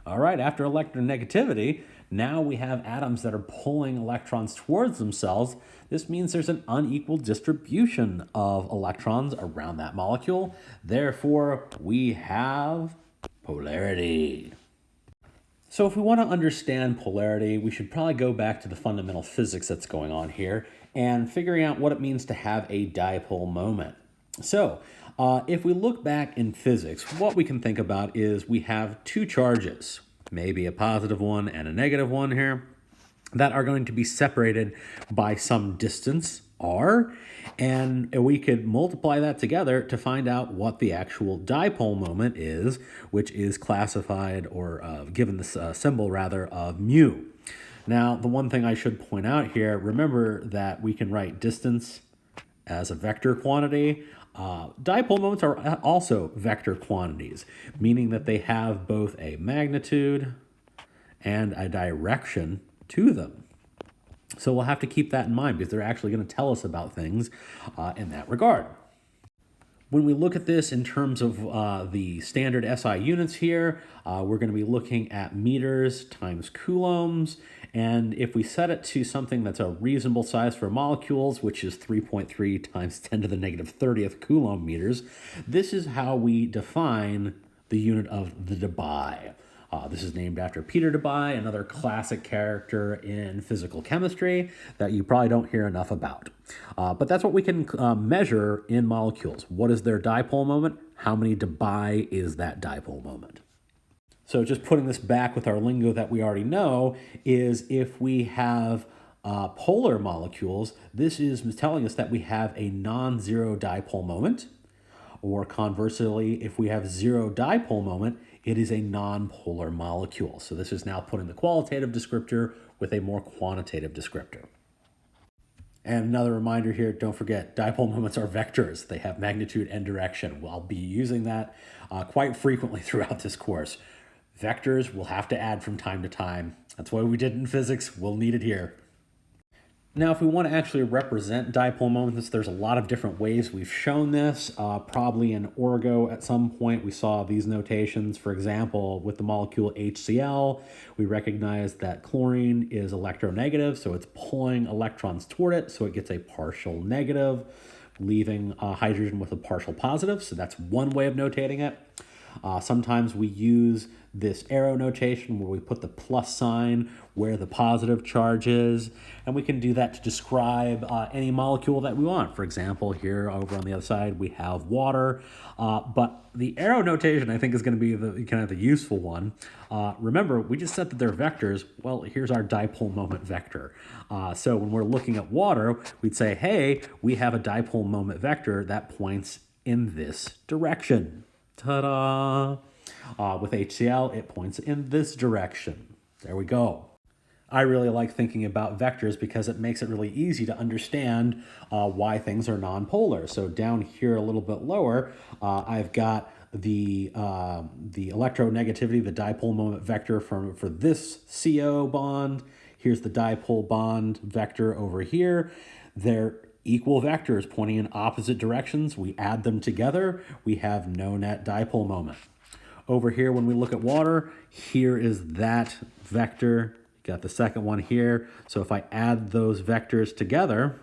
All right, after electronegativity, now we have atoms that are pulling electrons towards themselves. This means there's an unequal distribution of electrons around that molecule. Therefore, we have polarity. So if we want to understand polarity, we should probably go back to the fundamental physics that's going on here and figuring out what it means to have a dipole moment. So if we look back in physics, what we can think about is we have two charges, maybe a positive one and a negative one here, that are going to be separated by some distance, r, and we could multiply that together to find out what the actual dipole moment is, which is classified or given this symbol rather of mu. Now, the one thing I should point out here, remember that we can write distance as a vector quantity. Dipole moments are also vector quantities, meaning that they have both a magnitude and a direction to them. So we'll have to keep that in mind because they're actually going to tell us about things in that regard. When we look at this in terms of the standard SI units here, we're going to be looking at meters times coulombs. And if we set it to something that's a reasonable size for molecules, which is 3.3 times 10 to the negative 30th coulomb meters, this is how we define the unit of the debye. This is named after Peter Debye, another classic character in physical chemistry that you probably don't hear enough about. But that's what we can measure in molecules. What is their dipole moment? How many debye is that dipole moment? So just putting this back with our lingo that we already know is if we have polar molecules, this is telling us that we have a non-zero dipole moment. Or conversely, if we have zero dipole moment, it is a non-polar molecule. So this is now putting the qualitative descriptor with a more quantitative descriptor. And another reminder here, don't forget, dipole moments are vectors. They have magnitude and direction. I'll be using that quite frequently throughout this course. Vectors we'll have to add from time to time. That's what we did in physics. We'll need it here. Now, if we want to actually represent dipole moments, there's a lot of different ways we've shown this. Probably in orgo at some point we saw these notations. For example, with the molecule HCl, we recognize that chlorine is electronegative, so it's pulling electrons toward it, so it gets a partial negative, leaving hydrogen with a partial positive. So that's one way of notating it. Sometimes we use this arrow notation where we put the plus sign where the positive charge is, and we can do that to describe any molecule that we want. For example, here over on the other side we have water, but the arrow notation I think is going to be the kind of the useful one. Remember, we just said that they're vectors. Well, here's our dipole moment vector. So when we're looking at water, we'd say, hey, we have a dipole moment vector that points in this direction. Ta-da! With HCl, it points in this direction. There we go. I really like thinking about vectors because it makes it really easy to understand why things are nonpolar. So down here a little bit lower, I've got the electronegativity, the dipole moment vector for this CO bond. Here's the dipole bond vector over here. They're equal vectors pointing in opposite directions. We add them together, we have no net dipole moment. Over here, when we look at water, here is that vector. Got the second one here. So if I add those vectors together,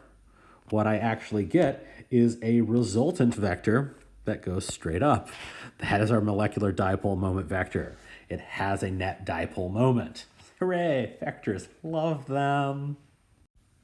what I actually get is a resultant vector that goes straight up. That is our molecular dipole moment vector. It has a net dipole moment. Hooray, vectors, love them.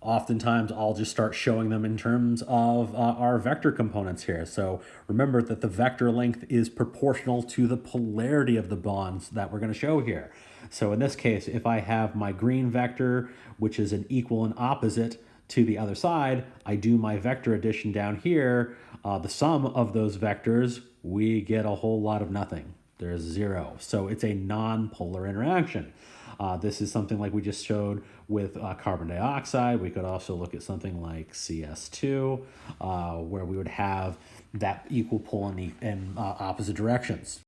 Oftentimes, I'll just start showing them in terms of our vector components here. So remember that the vector length is proportional to the polarity of the bonds that we're going to show here. So in this case, if I have my green vector, which is an equal and opposite to the other side, I do my vector addition down here. The sum of those vectors, we get a whole lot of nothing. There's zero. So it's a non-polar interaction. This is something like we just showed with carbon dioxide. We could also look at something like CS2, where we would have that equal pull in opposite directions.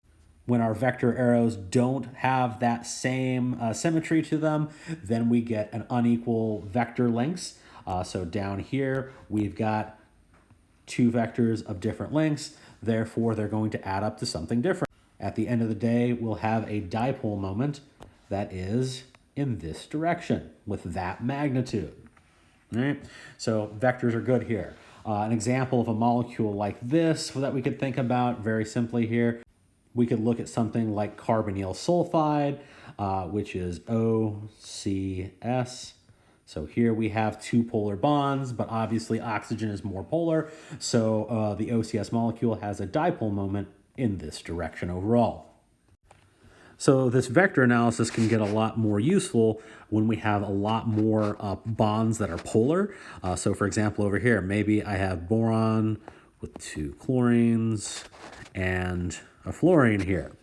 When our vector arrows don't have that same symmetry to them, then we get an unequal vector lengths. So down here, we've got two vectors of different lengths. Therefore, they're going to add up to something different. At the end of the day, we'll have a dipole moment that is in this direction with that magnitude. All right? So vectors are good here. An example of a molecule like this that we could think about very simply here, we could look at something like carbonyl sulfide, which is OCS. So here we have two polar bonds, but obviously oxygen is more polar. So the OCS molecule has a dipole moment in this direction overall. So this vector analysis can get a lot more useful when we have a lot more bonds that are polar. So for example, over here, maybe I have boron with two chlorines and a fluorine here.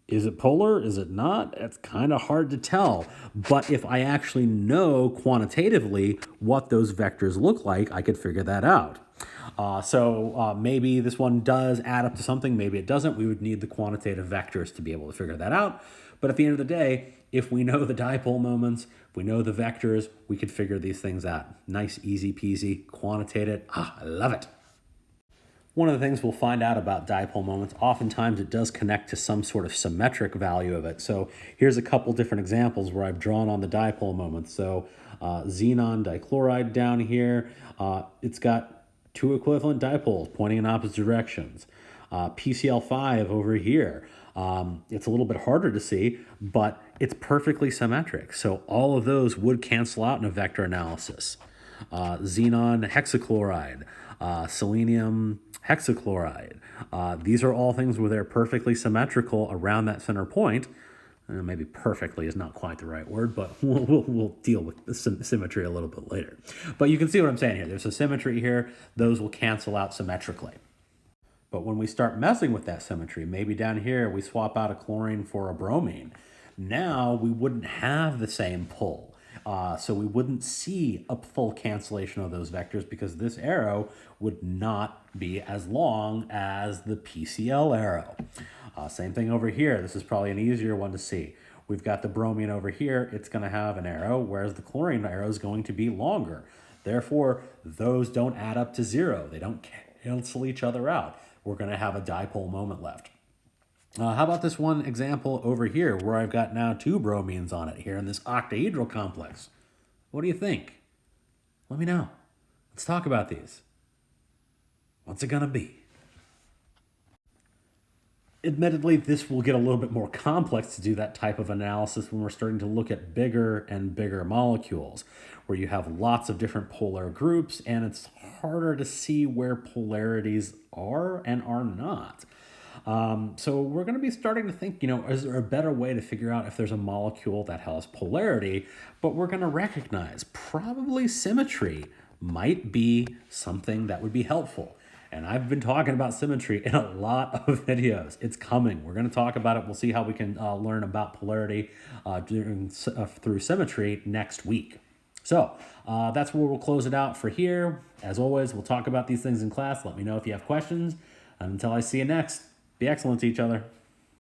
Is it polar? Is it not? It's kind of hard to tell. But if I actually know quantitatively what those vectors look like, I could figure that out. So maybe this one does add up to something, maybe it doesn't. We would need the quantitative vectors to be able to figure that out. But at the end of the day, if we know the dipole moments, if we know the vectors, we could figure these things out. Nice, easy peasy, quantitate it. I love it. One of the things we'll find out about dipole moments, oftentimes it does connect to some sort of symmetric value of it. So here's a couple different examples where I've drawn on the dipole moments. So xenon dichloride down here, it's got two equivalent dipoles pointing in opposite directions. PCl5 over here, it's a little bit harder to see, but it's perfectly symmetric. So all of those would cancel out in a vector analysis. Xenon hexachloride, selenium hexachloride. These are all things where they're perfectly symmetrical around that center point. Maybe perfectly is not quite the right word, but we'll deal with the symmetry a little bit later. But you can see what I'm saying here. There's a symmetry here. Those will cancel out symmetrically. But when we start messing with that symmetry, maybe down here we swap out a chlorine for a bromine. Now we wouldn't have the same pull. So we wouldn't see a full cancellation of those vectors because this arrow would not be as long as the PCl arrow. Same thing over here. This is probably an easier one to see. We've got the bromine over here. It's going to have an arrow, whereas the chlorine arrow is going to be longer. Therefore, those don't add up to zero. They don't cancel each other out. We're going to have a dipole moment left. How about this one example over here where I've got now two bromines on it here in this octahedral complex? What do you think? Let me know. Let's talk about these. What's it going to be? Admittedly, this will get a little bit more complex to do that type of analysis when we're starting to look at bigger and bigger molecules, where you have lots of different polar groups, and it's harder to see where polarities are and are not. So we're going to be starting to think, is there a better way to figure out if there's a molecule that has polarity? But we're going to recognize probably symmetry might be something that would be helpful. And I've been talking about symmetry in a lot of videos. It's coming. We're going to talk about it. We'll see how we can learn about polarity through symmetry next week. So that's where we'll close it out for here. As always, we'll talk about these things in class. Let me know if you have questions. And until I see you next, be excellent to each other.